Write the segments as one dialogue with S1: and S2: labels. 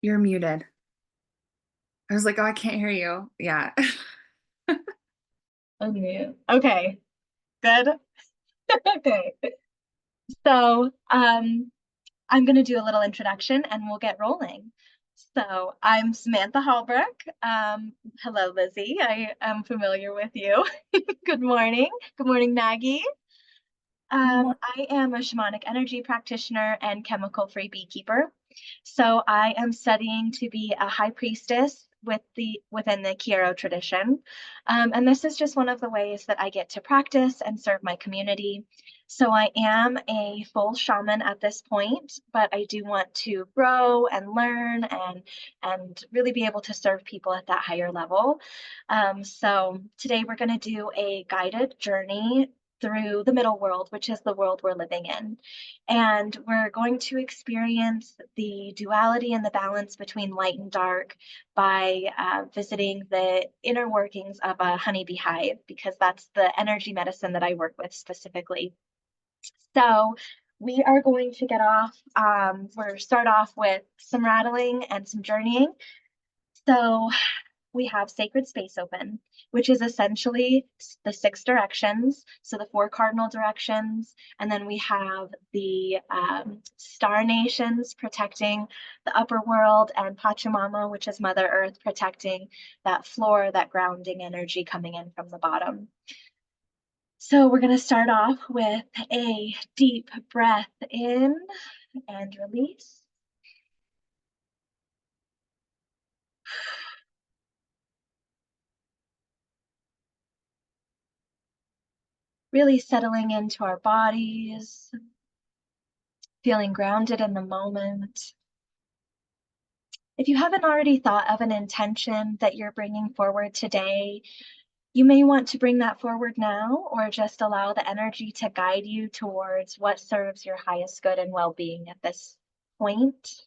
S1: You're muted. I was like, oh, I can't hear you. Yeah.
S2: Unmute. Okay, good. Okay. So, I'm going to do a little introduction and we'll get rolling. So, I'm Samantha Hallbrook. Hello, Lizzie. I am familiar with you. Good morning. Good morning, Maggie. I am a shamanic energy practitioner and chemical-free beekeeper. So I am studying to be a high priestess within the Kiro tradition. And this is just one of the ways that I get to practice and serve my community. So I am a full shaman at this point, but I do want to grow and learn and really be able to serve people at that higher level. So today we're going to do a guided journey through the middle world, which is the world we're living in. And we're going to experience the duality and the balance between light and dark by visiting the inner workings of a honeybee hive, because that's the energy medicine that I work with specifically. So we are going to get off, we're start off with some rattling and some journeying. So we have sacred space open, which is essentially the 6 directions. So the 4 cardinal directions. And then we have the star nations protecting the upper world, and Pachamama, which is Mother Earth, protecting that floor, that grounding energy coming in from the bottom. So we're going to start off with a deep breath in and release. Really settling into our bodies, feeling grounded in the moment. If you haven't already thought of an intention that you're bringing forward today, you may want to bring that forward now, or just allow the energy to guide you towards what serves your highest good and well-being at this point.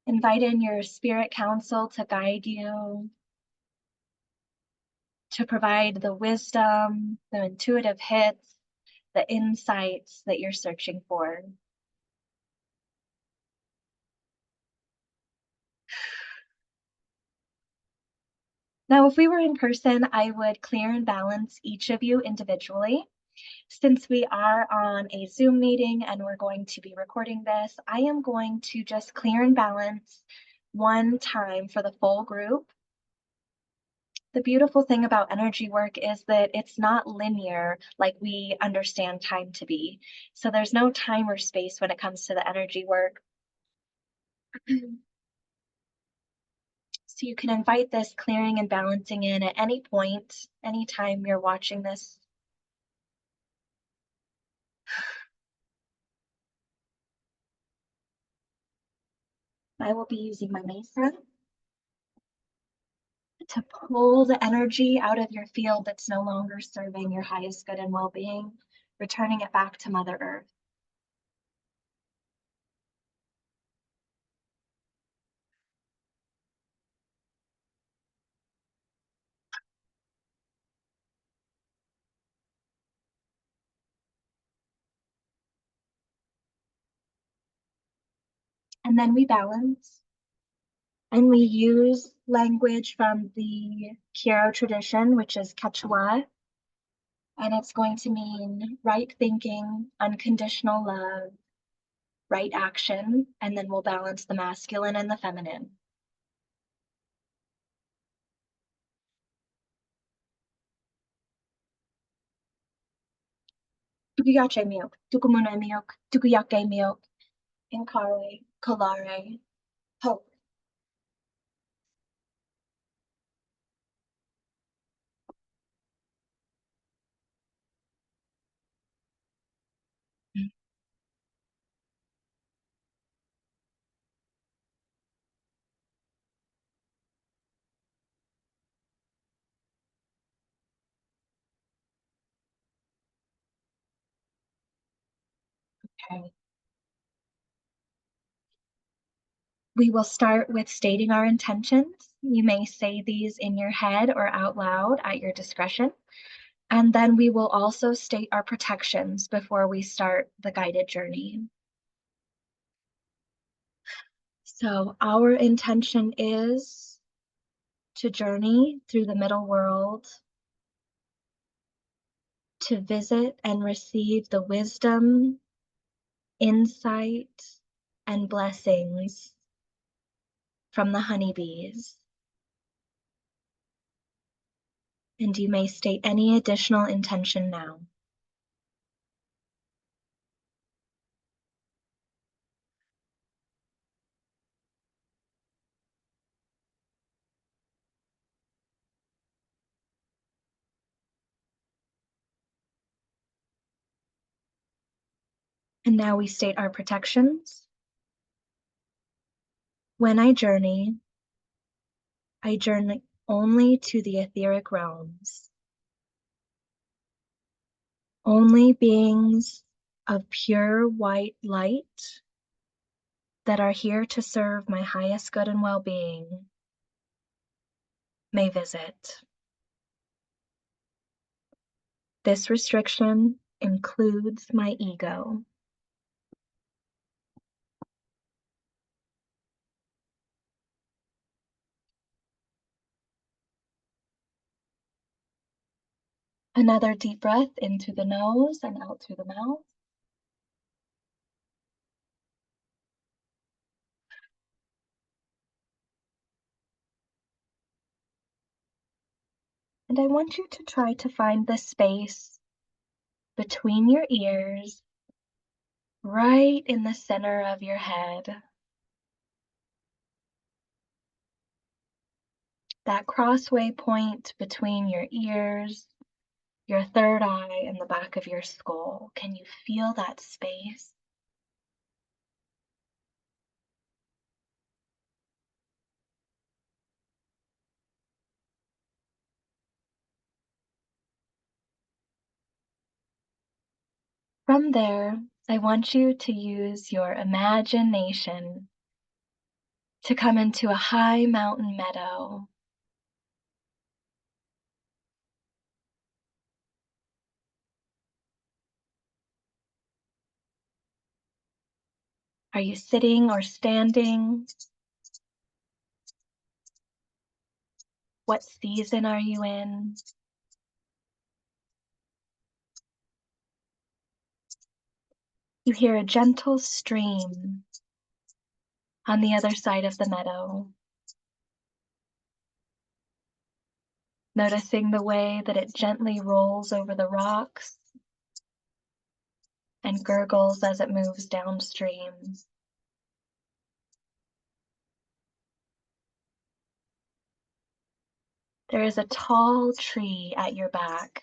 S2: Invite in your spirit council to guide you, to provide the wisdom, the intuitive hits, the insights that you're searching for. Now, if we were in person, I would clear and balance each of you individually. Since we are on a Zoom meeting and we're going to be recording this, I am going to just clear and balance one time for the full group. The beautiful thing about energy work is that it's not linear like we understand time to be. So there's no time or space when it comes to the energy work. So you can invite this clearing and balancing in at any point, anytime you're watching this. I will be using my mesa to pull the energy out of your field that's no longer serving your highest good and well-being, returning it back to Mother Earth. And then we balance. And we use language from the Kiro tradition, which is Quechua. And it's going to mean right thinking, unconditional love, right action, and then we'll balance the masculine and the feminine. Tukuyache miok, tukumuna miok, tukuyake miok, inkare, kalare, hope. Okay. We will start with stating our intentions. You may say these in your head or out loud at your discretion. And then we will also state our protections before we start the guided journey. So our intention is to journey through the middle world, to visit and receive the wisdom, insight, and blessings from the honeybees. And you may state any additional intention now. And now we state our protections. When I journey only to the etheric realms. Only beings of pure white light that are here to serve my highest good and well-being may visit. This restriction includes my ego. Another deep breath into the nose and out through the mouth. And I want you to try to find the space between your ears, right in the center of your head. That crossway point between your ears, your third eye, and the back of your skull. Can you feel that space? From there, I want you to use your imagination to come into a high mountain meadow. Are you sitting or standing? What season are you in? You hear a gentle stream on the other side of the meadow. Noticing the way that it gently rolls over the rocks and gurgles as it moves downstream. There is a tall tree at your back.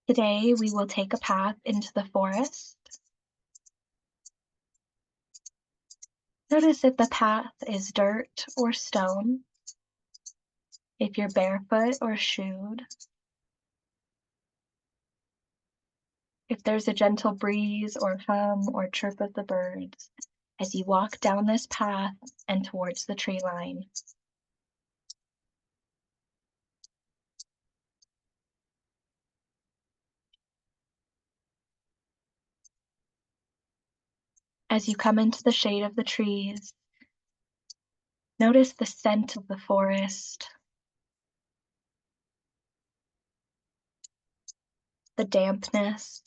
S2: Today, we will take a path into the forest. Notice if the path is dirt or stone, if you're barefoot or shoed, if there's a gentle breeze or hum or chirp of the birds as you walk down this path and towards the tree line. As you come into the shade of the trees, notice the scent of the forest, the dampness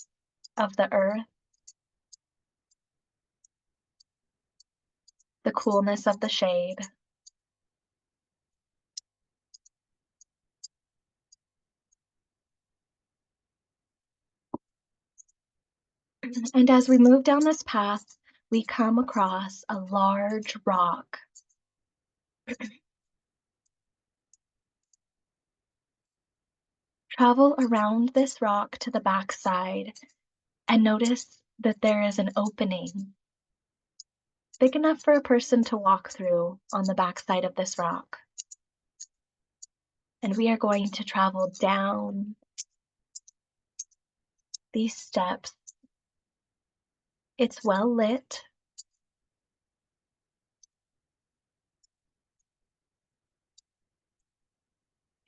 S2: of the earth, the coolness of the shade. And as we move down this path, we come across a large rock. Travel around this rock to the backside and notice that there is an opening big enough for a person to walk through on the backside of this rock. And we are going to travel down these steps. It's well lit.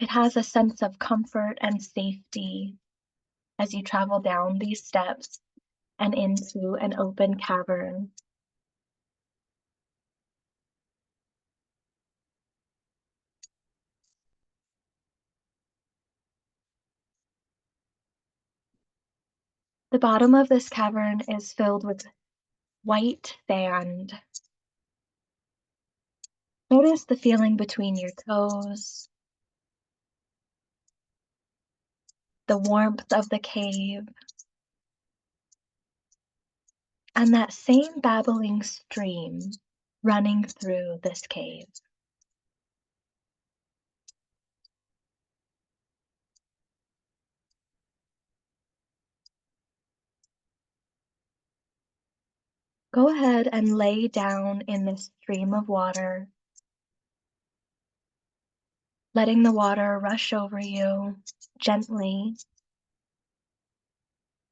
S2: It has a sense of comfort and safety as you travel down these steps and into an open cavern. The bottom of this cavern is filled with white sand. Notice the feeling between your toes, the warmth of the cave, and that same babbling stream running through this cave. Go ahead and lay down in this stream of water, letting the water rush over you gently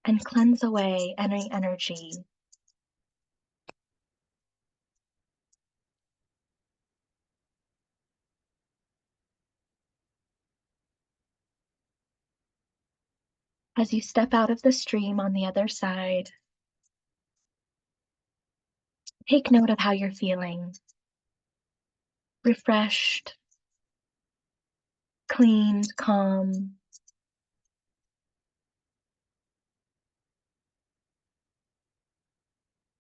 S2: and cleanse away any energy. As you step out of the stream on the other side, take note of how you're feeling. Refreshed, clean, calm.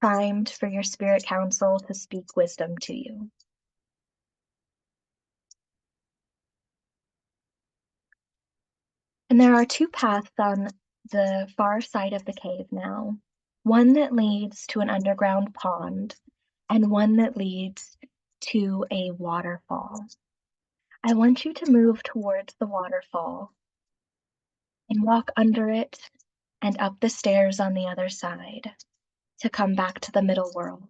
S2: Primed for your spirit council to speak wisdom to you. And there are two paths on the far side of the cave now. One that leads to an underground pond and one that leads to a waterfall. I want you to move towards the waterfall and walk under it and up the stairs on the other side to come back to the middle world.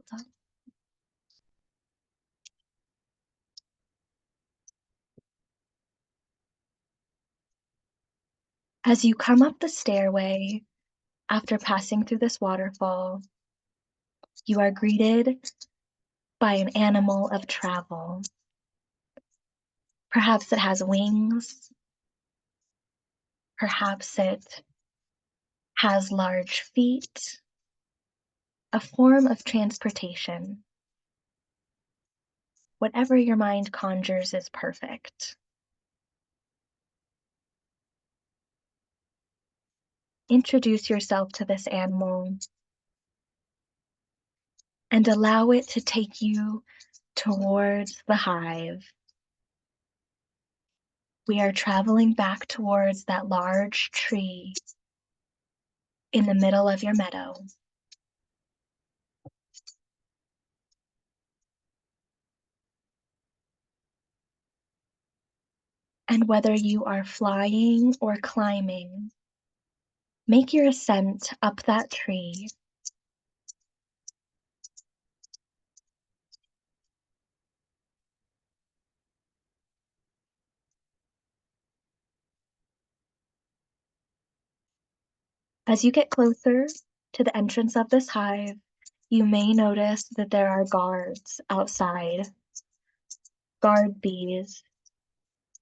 S2: As you come up the stairway, after passing through this waterfall, you are greeted by an animal of travel. Perhaps it has wings. Perhaps it has large feet. A form of transportation. Whatever your mind conjures is perfect. Introduce yourself to this animal and allow it to take you towards the hive. We are traveling back towards that large tree in the middle of your meadow. And whether you are flying or climbing, make your ascent up that tree. As you get closer to the entrance of this hive, you may notice that there are guards outside, guard bees,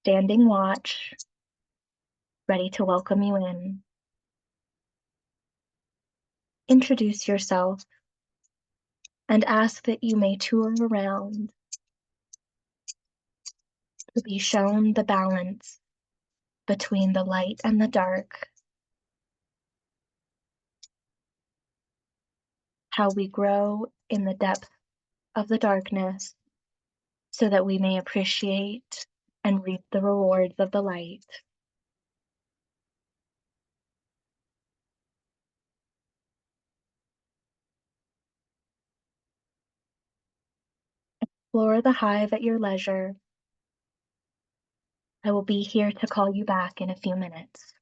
S2: standing watch, ready to welcome you in. Introduce yourself and ask that you may tour around to be shown the balance between the light and the dark, how we grow in the depth of the darkness so that we may appreciate and reap the rewards of the light. Explore the hive at your leisure. I will be here to call you back in a few minutes.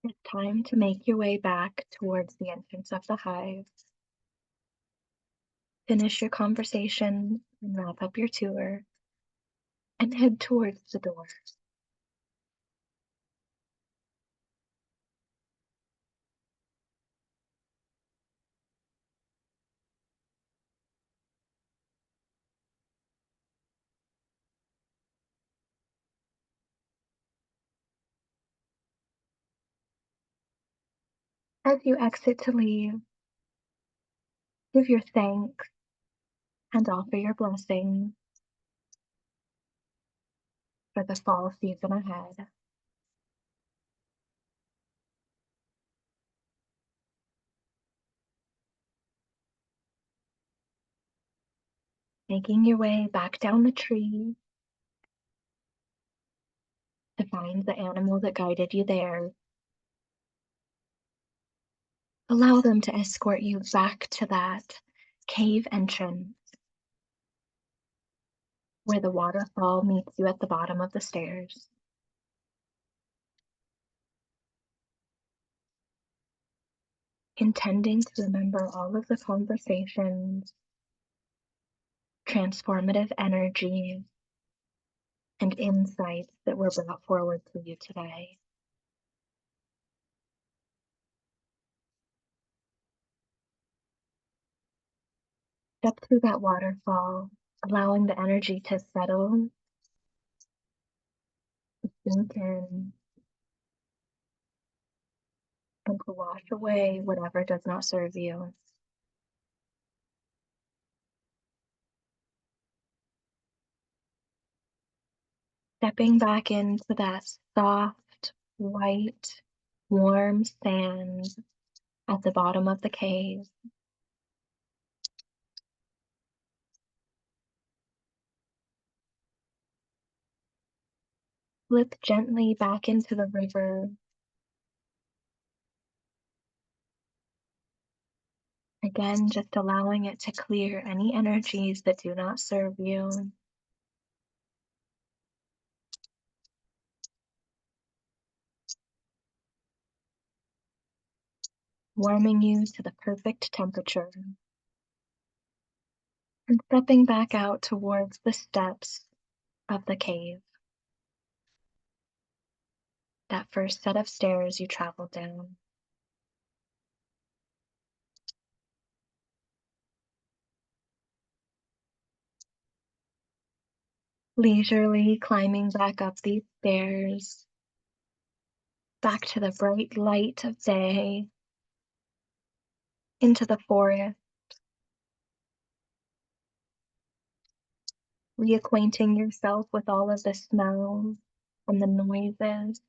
S2: It's time to make your way back towards the entrance of the hive. Finish your conversation and wrap up your tour and head towards the door. As you exit to leave, give your thanks and offer your blessing for the fall season ahead. Making your way back down the tree to find the animal that guided you there. Allow them to escort you back to that cave entrance where the waterfall meets you at the bottom of the stairs. Intending to remember all of the conversations, transformative energies, and insights that were brought forward to you today. Step through that waterfall, allowing the energy to settle, to sink in, and to wash away whatever does not serve you. Stepping back into that soft, white, warm sand at the bottom of the cave. Slip gently back into the river. Again, just allowing it to clear any energies that do not serve you. Warming you to the perfect temperature. And stepping back out towards the steps of the cave. That first set of stairs you traveled down. Leisurely climbing back up these stairs, back to the bright light of day, into the forest, reacquainting yourself with all of the smells and the noises.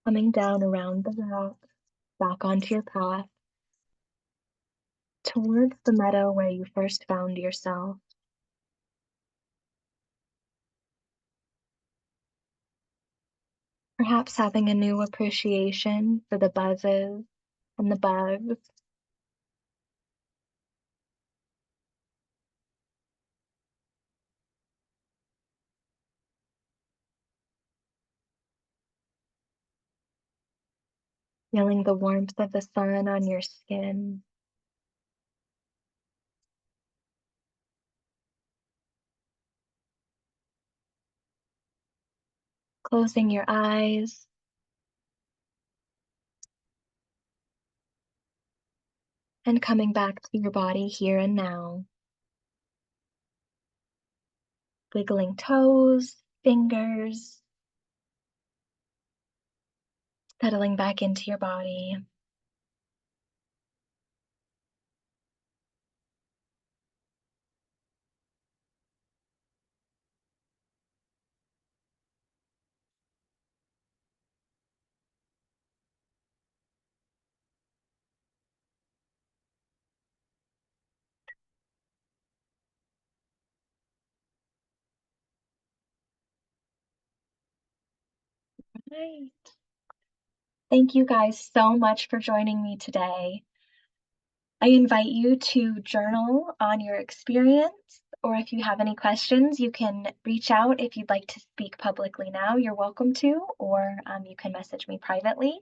S2: Coming down around the rock, back onto your path, towards the meadow where you first found yourself. Perhaps having a new appreciation for the buzzes and the bugs. Feeling the warmth of the sun on your skin. Closing your eyes. And coming back to your body here and now. Wiggling toes, fingers. Settling back into your body. Right. Thank you guys so much for joining me today. I invite you to journal on your experience or if you have any questions, you can reach out. If you'd like to speak publicly now, you're welcome to, or you can message me privately.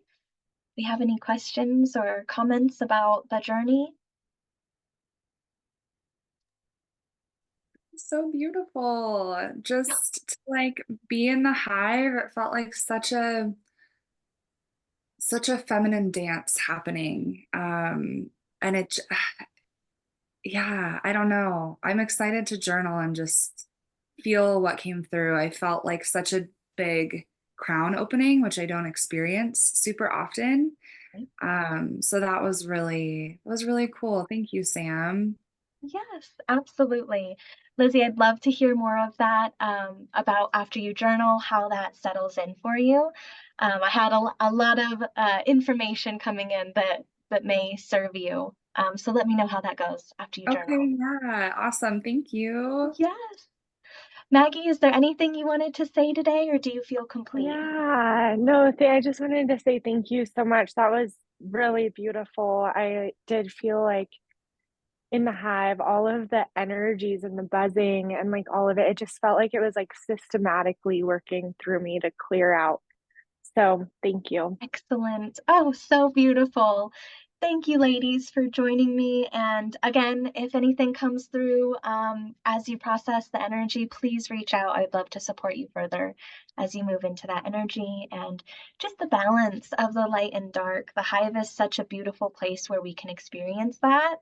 S2: If you have any questions or comments about the journey.
S1: So beautiful. Just to like be in the hive, it felt like such a feminine dance happening. And yeah, I don't know. I'm excited to journal and just feel what came through. I felt like such a big crown opening, which I don't experience super often. So that was really cool. Thank you, Sam.
S2: Yes, absolutely. Lizzie, I'd love to hear more of that about after you journal, how that settles in for you. I had a lot of information coming in that may serve you. So let me know how that goes after you journal.
S1: Okay, yeah, awesome. Thank you.
S2: Yes. Maggie, is there anything you wanted to say today, or do you feel complete?
S3: Yeah, no, I just wanted to say thank you so much. That was really beautiful. I did feel like in the hive, all of the energies and the buzzing and like all of it, it just felt like it was like systematically working through me to clear out. So thank you.
S2: Excellent. Oh, so beautiful. Thank you, ladies, for joining me. And again, if anything comes through as you process the energy, please reach out. I'd love to support you further as you move into that energy and just the balance of the light and dark. The hive is such a beautiful place where we can experience that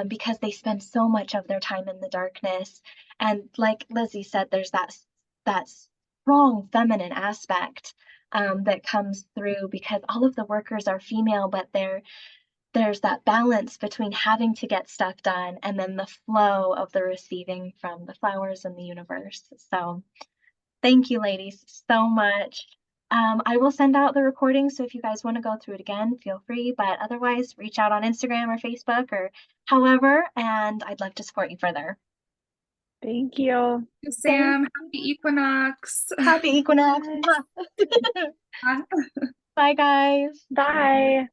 S2: because they spend so much of their time in the darkness. And like Lizzie said, there's that strong feminine aspect that comes through because all of the workers are female, but there's that balance between having to get stuff done and then the flow of the receiving from the flowers and the universe. So thank you, ladies, so much. I will send out the recording, so if you guys want to go through it again, feel free. But otherwise, reach out on Instagram or Facebook or however, and I'd love to support you further.
S3: Thank you.
S2: Thank
S1: Sam, happy Equinox.
S2: Happy Equinox.
S3: Yes.
S2: Bye, guys.
S3: Bye.